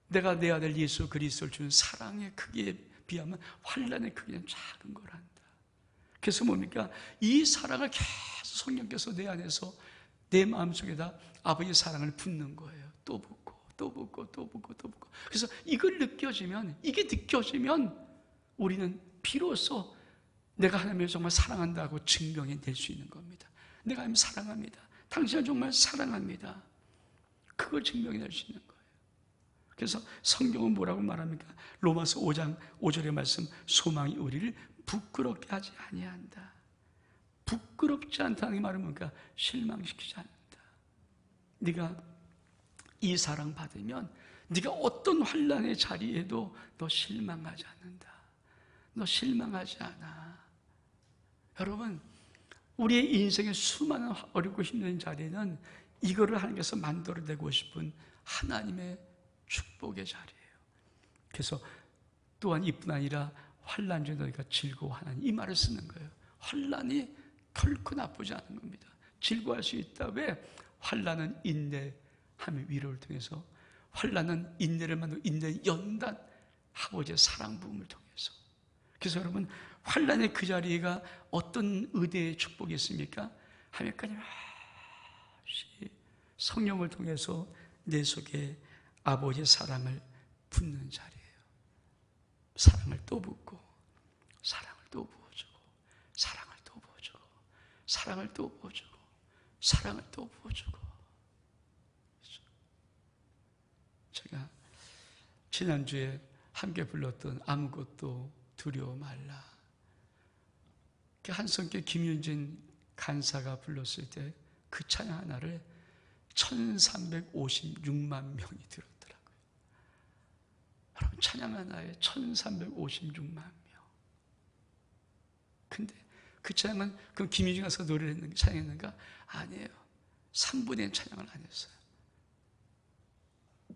내가 내 아들 예수 그리스도를 준 사랑의 크기에 비하면 환난의 크기는 작은 거란다. 그래서 뭡니까? 이 사랑을 계속 성령께서 내 안에서 내 마음속에다 아버지의 사랑을 붓는 거예요. 또 붓고 또 붓고 또 붓고 또 붓고. 그래서 이걸 느껴지면, 이게 느껴지면 우리는 비로소 내가 하나님을 정말 사랑한다고 증명이 될 수 있는 겁니다. 내가 하나님을 사랑합니다. 당신을 정말 사랑합니다. 그걸 증명이 될 수 있는 거예요. 그래서 성경은 뭐라고 말합니까? 로마서 5장 5절의 말씀, 소망이 우리를 부끄럽게 하지 아니한다. 부끄럽지 않다는 말은 뭔가 실망시키지 않는다. 네가 이 사랑 받으면 네가 어떤 환난의 자리에도 너 실망하지 않는다. 너 실망하지 않아. 여러분, 우리의 인생의 수많은 어렵고 힘든 자리는 이거를 하나님께서 만들어내고 싶은 하나님의 축복의 자리예요. 그래서 또한 이뿐 아니라 환난 중에 너희가 즐거워하나니 이 말을 쓰는 거예요. 환난이 결코 나쁘지 않은 겁니다. 즐거워할 수 있다. 왜? 환난은 인내함의 위로를 통해서, 환난은 인내를 만들고 인내의 연단, 아버지의 사랑 부음을 통해서. 그래서 여러분, 환난의 그 자리가 어떤 의대의 축복이 있습니까? 하나님까지 성령을 통해서 내 속에 아버지의 사랑을 붓는 자리예요. 사랑을 또 붓고, 사랑을 또 부어주고, 사랑을 또 부어주고, 사랑을 또 부어주고, 사랑을 또 부어주고. 제가 지난주에 함께 불렀던 아무것도 두려워 말라, 그 한성교 김윤진 간사가 불렀을 때 그 찬양 하나를 1356만 명이 들었더라고요. 여러분, 찬양 하나에 1356만 명. 근데 그 찬양은 그럼 김윤진 가서 노래를 했는가, 찬양했는가? 아니에요. 3분의 1 찬양을 안 했어요.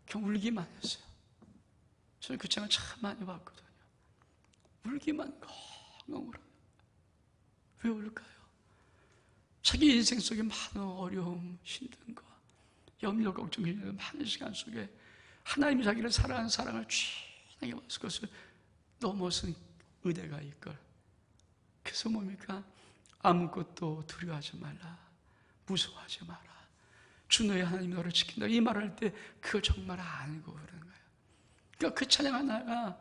그냥 울기만 했어요. 저는 그 찬양을 참 많이 봤거든요. 울기만 엉엉 울어요. 왜 울까요? 자기 인생 속에 많은 어려움, 힘든 거, 염려, 걱정, 많은 시간 속에 하나님이 자기를 사랑하는 사랑을 쥐하게 받았을 것을 넘어선 의대가 이걸. 그래서 뭡니까? 아무것도 두려워하지 말라, 무서워하지 마라, 주 너의 하나님이 너를 지킨다. 이 말을 할 때 그걸 정말 알고 그러는 거예요. 그러니까 그 찬양 하나가,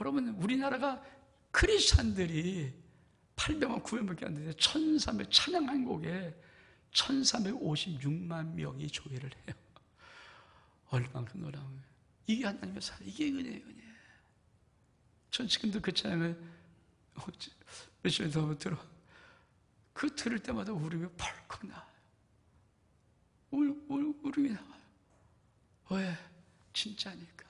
여러분, 우리나라가 크리스찬들이 800만 900밖에 안 되는데 1300 찬양 한 곡에 1356만 명이 조회를 해요. 얼만큼 놀라운 거예요. 이게 하나님의 사랑, 이게 은혜예요, 은혜. 전 지금도 그 찬양을 며칠 더 들어, 그 들을 때마다 울음이 펄컥 나와요. 울음이 나와요. 왜? 진짜니까.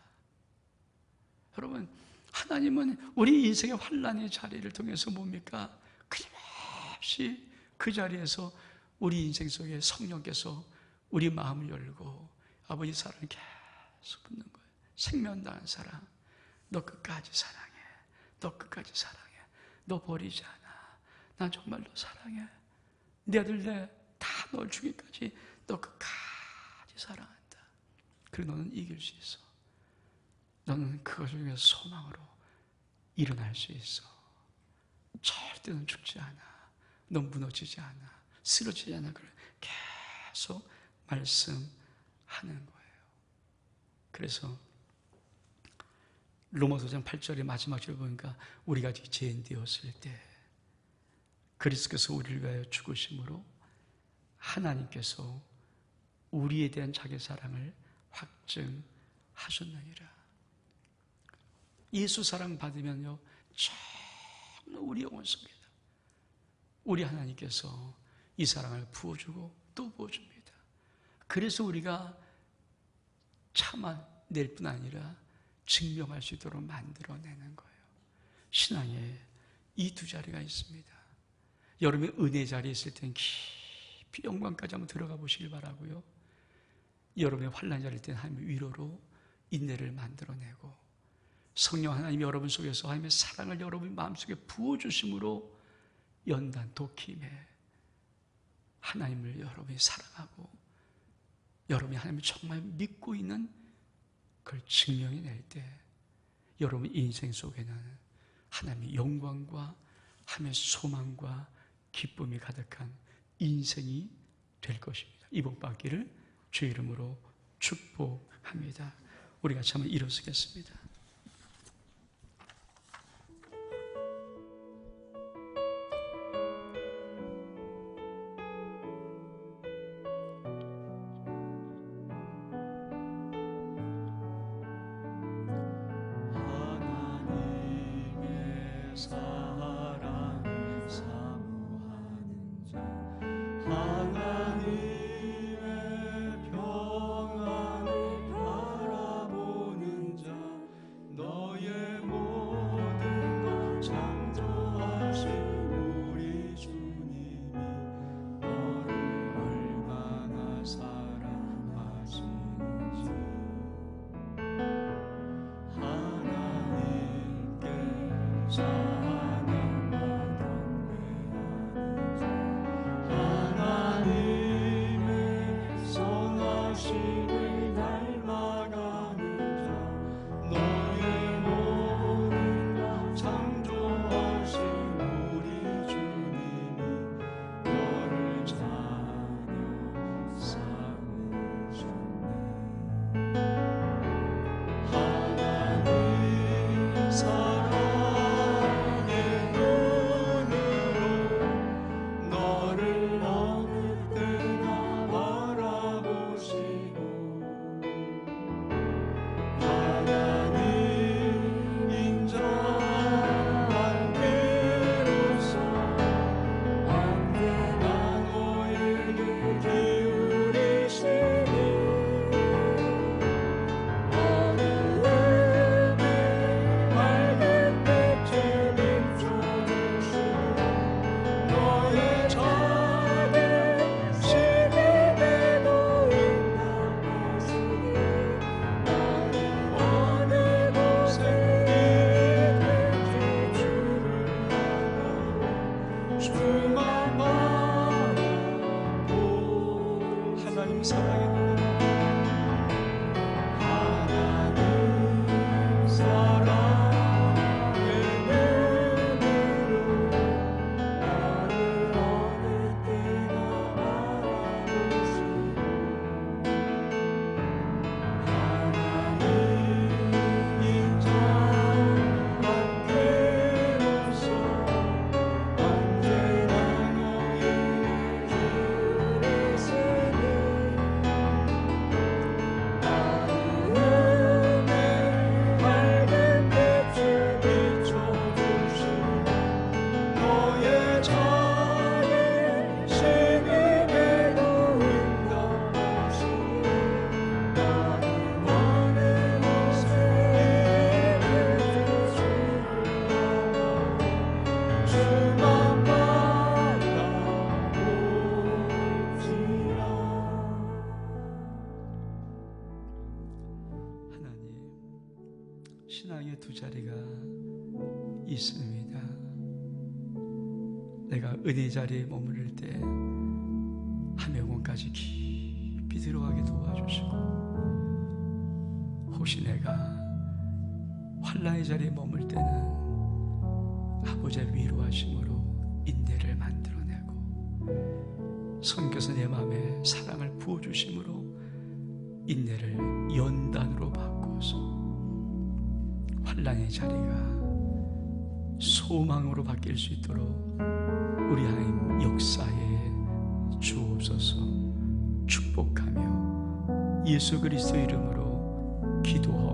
여러분, 하나님은 우리 인생의 환난의 자리를 통해서 뭡니까? 끊임없이 그 자리에서 우리 인생 속에 성령께서 우리 마음을 열고 아버지 사랑을 계속 붓는 거예요. 생명다한 사랑. 너 끝까지 사랑해. 너 끝까지 사랑해. 너 버리지 않아. 난 정말 너 사랑해. 내 아들 다 널 죽이기까지 너 끝까지 사랑한다. 그리고 너는 이길 수 있어. 너는 그것을 위해 소망으로 일어날 수 있어. 절대 넌 죽지 않아. 넌 무너지지 않아. 쓰러지지 않아. 그걸 계속 말씀하는 거예요. 그래서 로마서 5장 8절의 마지막 절 보니까 우리가 아직 죄인 되었을 때 그리스도께서 우리를 위하여 죽으심으로 하나님께서 우리에 대한 자기 사랑을 확증하셨느니라. 예수 사랑 받으면요, 정말 우리 영혼 속에다 우리 하나님께서 이 사랑을 부어주고 또 부어줍니다. 그래서 우리가 참아낼 뿐 아니라 증명할 수 있도록 만들어내는 거예요. 신앙에 이 두 자리가 있습니다. 여러분의 은혜 자리에 있을 때는 깊이 영광까지 한번 들어가 보시길 바라고요. 여러분의 환난 자리일 때는 하나님의 위로로 인내를 만들어내고, 성령 하나님이 여러분 속에서 하나님의 사랑을 여러분 마음속에 부어주심으로 연단, 도킴에 하나님을 여러분이 사랑하고 여러분이 하나님을 정말 믿고 있는 그걸 증명해낼 때 여러분 인생 속에는 하나님의 영광과 하나님의 소망과 기쁨이 가득한 인생이 될 것입니다. 이번 받기를 주의 이름으로 축복합니다. 우리 같이 한번 일어서겠습니다. 신앙의 두 자리가 있습니다. 내가 은혜 자리에 머무를 때 함영원까지 깊이 들어가게 도와주시고, 혹시 내가 환난의 자리에 머물 때는 아버지의 위로하심으로 인내를 만들어내고, 성령께서 내 마음에 사랑을 부어주심으로 인내를 연단으로 바꿔서 환난의 자리가 소망으로 바뀔 수 있도록 우리 하나님 역사에 주옵소서. 축복하며 예수 그리스도 이름으로 기도하옵소서.